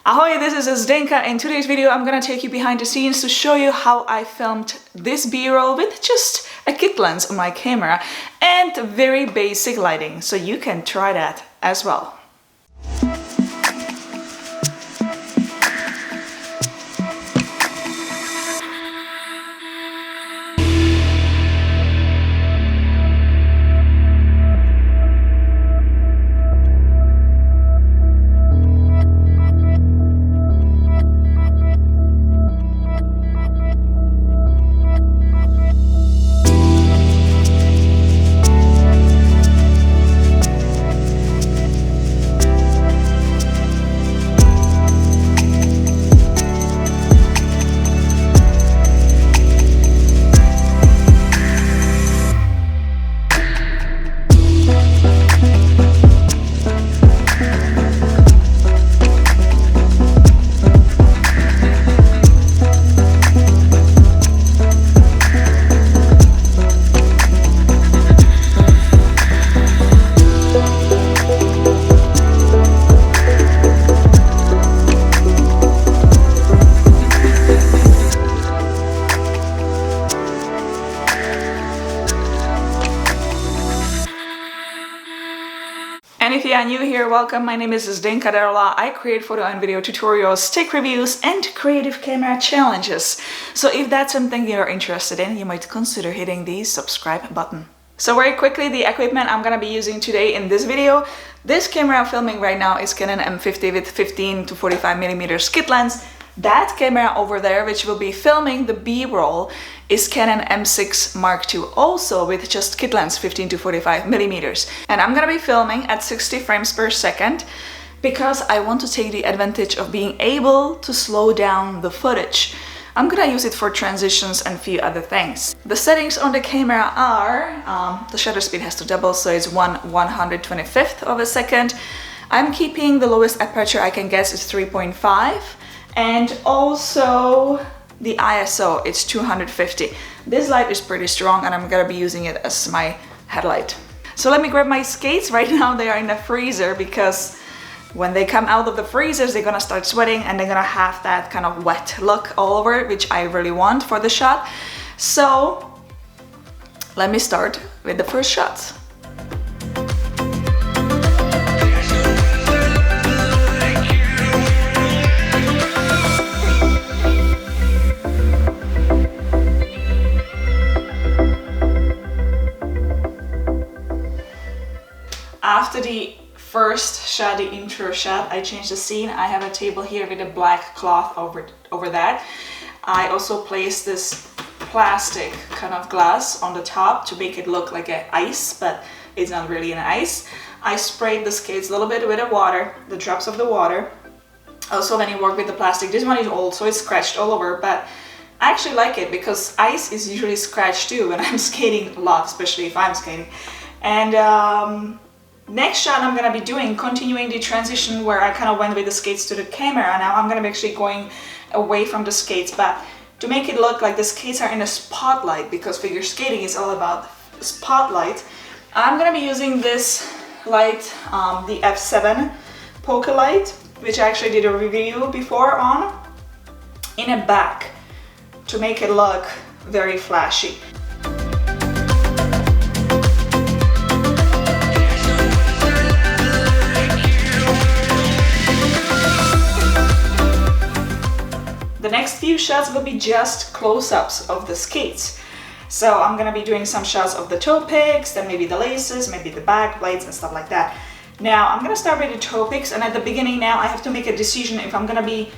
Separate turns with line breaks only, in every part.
Ahoy, this is Zdenka. In today's video I'm gonna take you behind the scenes to show you how I filmed this B-roll with just a kit lens on my camera and very basic lighting, so you can try that as well. And if you are new here, welcome. My name is Zdenka Darula. I create photo and video tutorials, tech reviews, and creative camera challenges. So if that's something you're interested in, you might consider hitting the subscribe button. So very quickly, the equipment I'm gonna be using today in this video. This camera I'm filming right now is Canon M50 with 15 to 45mm kit lens. That camera over there, which will be filming the B-roll, is Canon M6 Mark II, also with just kit lens 15 to 45mm. And I'm gonna be filming at 60 frames per second because I want to take the advantage of being able to slow down the footage. I'm gonna use it for transitions and a few other things. The settings on the camera are, the shutter speed has to double, so it's 1/125th of a second. I'm keeping the lowest aperture I can guess is 3.5. And also the ISO, it's 250. This light is pretty strong and I'm gonna be using it as my headlight. So let me grab my skates. Right now they are in the freezer because when they come out of the freezers, they're gonna start sweating and they're gonna have that kind of wet look all over it, which I really want for the shot. So let me start with the first shot. After the first shot, the intro shot, I changed the scene. I have a table here with a black cloth over that. I also placed this plastic kind of glass on the top to make it look like an ice, but it's not really an ice. I sprayed the skates a little bit with the water, the drops of the water. Also, when you work with the plastic, this one is old, so it's scratched all over, but I actually like it because ice is usually scratched too when I'm skating a lot, especially if I'm skating. And next shot I'm gonna be doing, continuing the transition where I kind of went with the skates to the camera. Now I'm gonna be actually going away from the skates, but to make it look like the skates are in a spotlight, because figure skating is all about spotlight, I'm gonna be using this light, the F7 poker light, which I actually did a review before on, in a back to make it look very flashy. The next few shots will be just close-ups of the skates. So I'm gonna be doing some shots of the toe picks, then maybe the laces, maybe the back plates and stuff like that. Now I'm gonna start with the toe picks, and at the beginning now I have to make a decision if I'm gonna be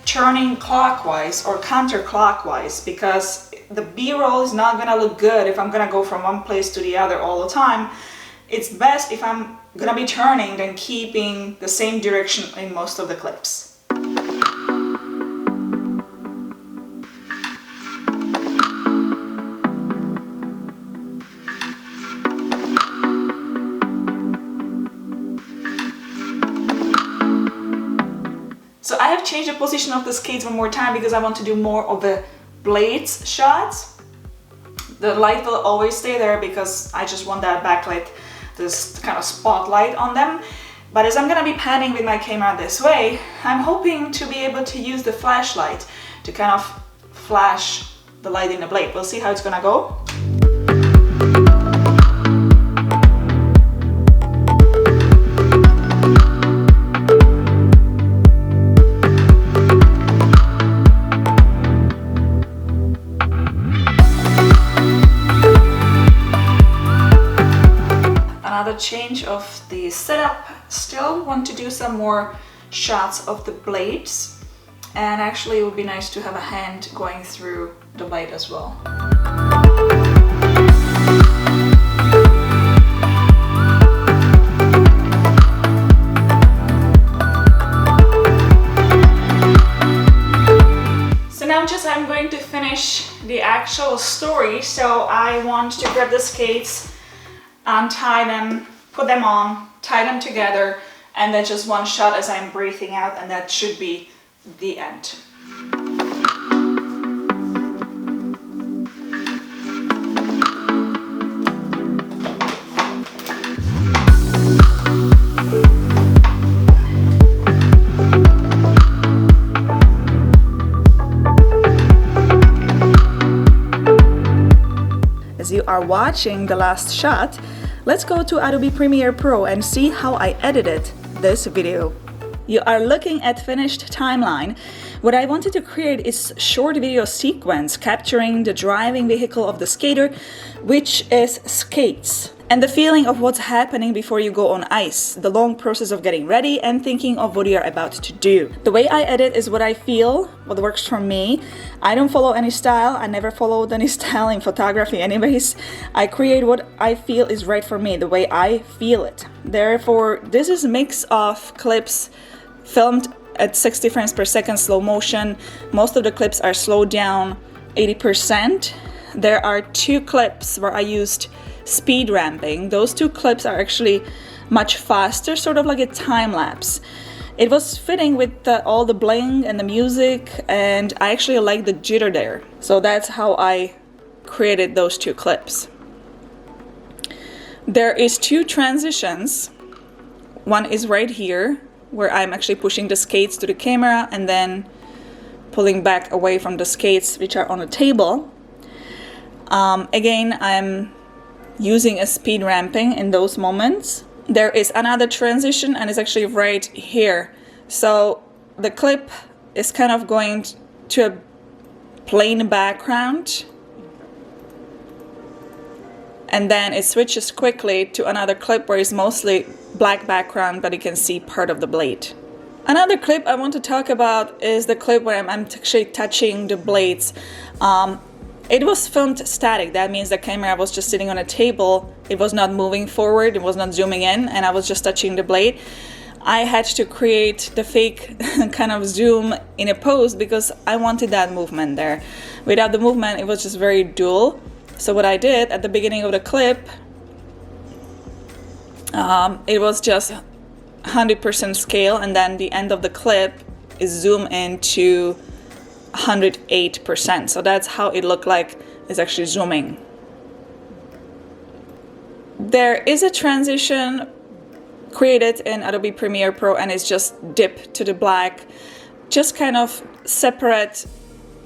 turning clockwise or counterclockwise, because the B-roll is not gonna look good if I'm gonna go from one place to the other all the time. It's best if I'm gonna be turning than keeping the same direction in most of the clips. So I have changed the position of the skates one more time because I want to do more of the blades shots. The light will always stay there because I just want that backlight, this kind of spotlight on them. But as I'm gonna be panning with my camera this way, I'm hoping to be able to use the flashlight to kind of flash the light in the blade. We'll see how it's gonna go. Another change of the setup. Still want to do some more shots of the blades, and actually it would be nice to have a hand going through the blade as well. So now I'm going to finish the actual story. So I want to grab the skates, untie them, put them on, tie them together, and then just one shot as I'm breathing out, and that should be the end. As you are watching the last shot, let's go to Adobe Premiere Pro and see how I edited this video. You are looking at finished timeline. What I wanted to create is short video sequence capturing the driving vehicle of the skater, which is skates, and the feeling of what's happening before you go on ice, the long process of getting ready and thinking of what you're about to do. The way I edit is what I feel, what works for me. I don't follow any style. I never followed any style in photography anyways. I create what I feel is right for me, the way I feel it. Therefore, this is a mix of clips filmed at 60 frames per second slow motion. Most of the clips are slowed down 80%. There are 2 clips where I used speed ramping. Those 2 clips are actually much faster, sort of like a time lapse. It was fitting with all the bling and the music, and I actually like the jitter there. So that's how I created those 2 clips. There is 2 transitions. One is right here, where I'm actually pushing the skates to the camera and then pulling back away from the skates, which are on a table. Again, I'm using a speed ramping in those moments. There is another transition, and it's actually right here. So the clip is kind of going to a plain background, and then it switches quickly to another clip where it's mostly black background, but you can see part of the blade. Another clip I want to talk about is the clip where I'm actually touching the blades. It was filmed static. That means the camera was just sitting on a table. It was not moving forward. It was not zooming in, and I was just touching the blade. I had to create the fake kind of zoom in a pose because I wanted that movement there. Without the movement, it was just very dull. So what I did at the beginning of the clip, it was just 100% scale, and then the end of the clip is zoom into 108%. So that's how it looked like it's actually zooming. There is a transition created in Adobe Premiere Pro, and it's just dip to the black, just kind of separate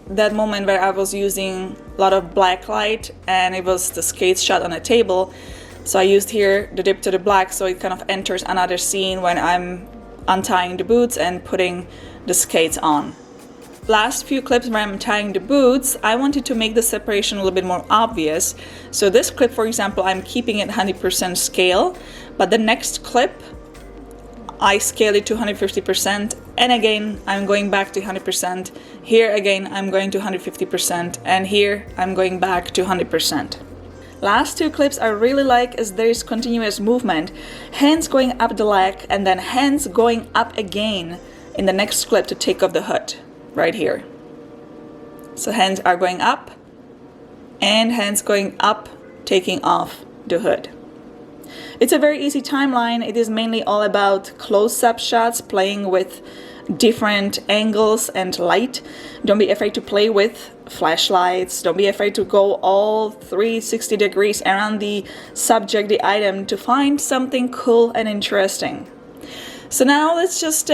that moment where I was using a lot of black light and it was the skates shot on a table. So I used here the dip to the black, so it kind of enters another scene when I'm untying the boots and putting the skates on. Last few clips where I'm tying the boots, I wanted to make the separation a little bit more obvious. So this clip, for example, I'm keeping it 100% scale, but the next clip, I scale it to 150%, and again, I'm going back to 100%. Here again, I'm going to 150%, and here I'm going back to 100%. Last 2 clips I really like is there's continuous movement, hands going up the leg, and then hands going up again in the next clip to take off the hood. Right here. So hands are going up and hands going up, taking off the hood. It's a very easy timeline. It is mainly all about close-up shots, playing with different angles and light. Don't be afraid to play with flashlights. Don't be afraid to go all 360 degrees around the subject, the item, to find something cool and interesting. So now let's just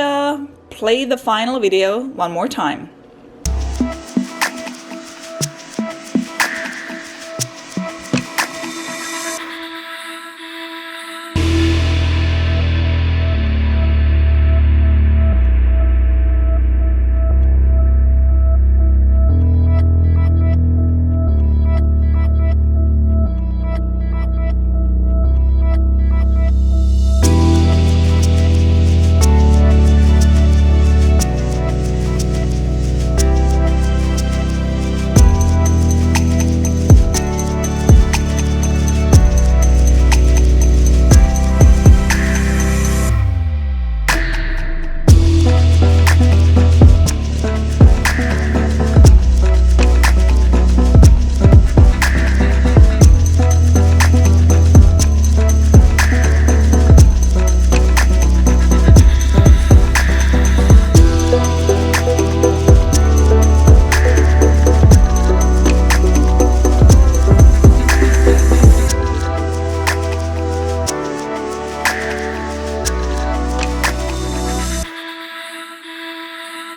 play the final video one more time.